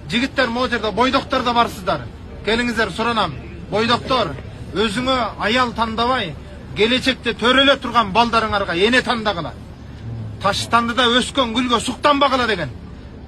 Жигиттер могу жерде бойдоктор да барсыздар. Келиңиздер суранам. Бойдоктор, өзүңө аял тандабай, келечекте төрөлө турган балдарыңарга эне тандагыла. Таштандыда өскөн гүлгө суктанбагыла деген.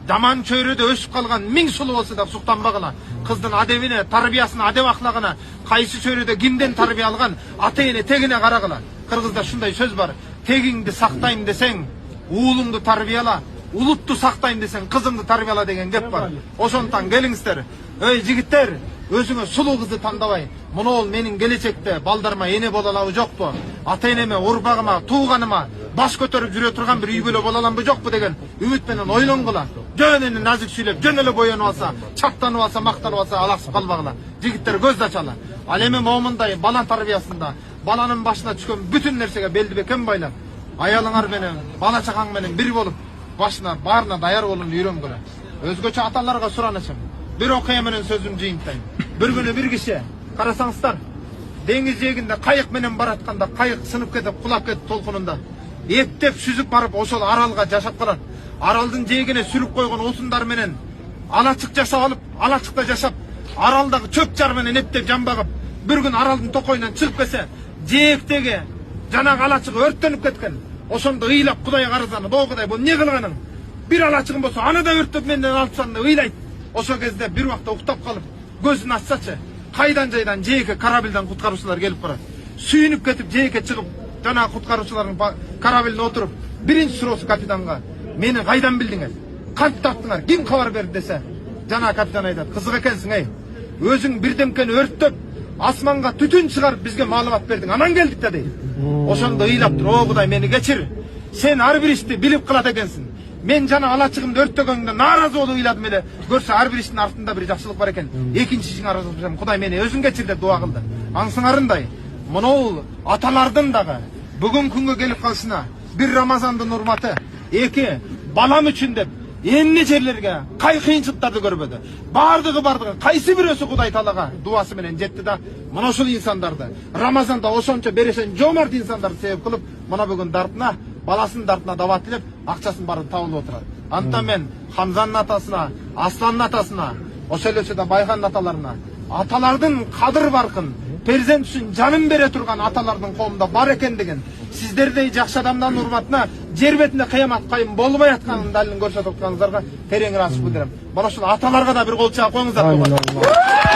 Жаман чөйрөдө өсүп калган 1000 сулуу болсо да суктанбагыла. Кыздын адебине, тарбиясына, адеп аклагына кайсы чөйрөдө кимден тарбия алган, ата эне тегине карагыла. Кыргызда шундай сөз бар. Тегиңди сактайм десең, уулуңду тарбияла, улутту сактайм десең, кызыңды тарбияла деген кеп бар. Ошондон келиңиздер. Ой жигиттер, өзүңө сулуу кызды тандабай, муну менин келечекте балдарыма эне боло алабы жокпу? Ата энеме, урбагыма, тууганыма баш көтөрүп жүрө турган бир үй бүлө боло аламбы жокпу деген үмүт менен ойлонгула. Жөн эле назик сүйлөп, жөн эле боенуп алса, чактанып алса, мактанып алса, алаксып калбагыла. Жигиттер көз ачалы. Ал эми момундай бала тарбиясында, баланын башына түшкөн бүтүн нерсеге белди бекем байлап, аялыңар менен, бала чакаң менен бир болуп, башына баарына даяр болууну үйрөнгүлө. Өзгөчө аталарга суранышым. Bir окуя менен сөзүм жыйынтайм. Bir күнү bir киши, карасаңыздар, деңиз жээгинде кайык менен баратканда кайык сынып кетип, кулап кетип толкунунда. Эптеп сүзүп барып ошол аралга жашап калат. Аралдын жээгине сүрүп койгон отундар менен алачык жашап алып, алачыкта жашап, аралдагы чөп жар менен эптеп жамбагып, bir күн аралдын токойунан чыгып келсе, жээктеги жанагы алачык өрттөнүп кеткен. Ошондо ыйлап Кудайга арызданып, "О Кудай, бул эмне кылганың? Bir алачыгым болсо, аны да өрттөп менден алсаң" деп ыйлайт. Ошо кезде bir убакта уктап калып, көзүн ачсачы, кайдан жайдан жээкке корабльдан куткаруучулар келип барат. Сүйүнүп кетип жээкке чыгып, жана куткаруучулардын кораблине отуруп, биринчи суроосу капитанга, "Мени кайдан билдиңер? Кантип таптыңар? Ким кабар берди?" десе, жана капитан айтат, "Кызык экенсиң, ey. Өзүң бирдемкени өрттөп, асманга түтүн чыгарып бизге маалымат бердиң. Анан келдик да" дейт. Ошондо ыйлап туруп, "О Кудай, мени кечир. Сен ар бир ишти билип кылат экенсиң. Мен жана алачыгымды өрттөгөнгө нааразы болуп ыйладым эле. Көрсө ар бир иштин артында бир жакшылык бар экен. Экинчи ишиңе арыз кылсам, Кудай мени өзүң кечир" деп дуа кылды. Аңсыңарындай, мынау аталардын дагы бүгүн күнгө келип калышына бир Рамазандын урматы, эки балам үчүн деп эмне жерлерге кай кыйынчылыктарды көрбөдү. Бардыгы кайсы бирөөсү Кудай Таалага дуасы менен жетти да, мына ушул инсандарды Рамазанда ошончо берешен жомарт инсандарды себеп кылып, мына бүгүн дартына, баласынын дартына дават илеп, акчасын баары табылып отурат. Антан мен Хамзанын атасына, Асландын атасына, ошол эле учурда Байхандын аталарына, аталардын кадыр баркын, перзент үчүн жанын бере турган аталардын коомунда бар экендигин, сиздердей жакшы адамдардын урматына жер бетинде кыямат кайым болбой атканын далилин көрсөтүп атканыңыздарга терең ыраазычылык билдирем. Мына ушул аталарга да бир кол чаап коюңуздар.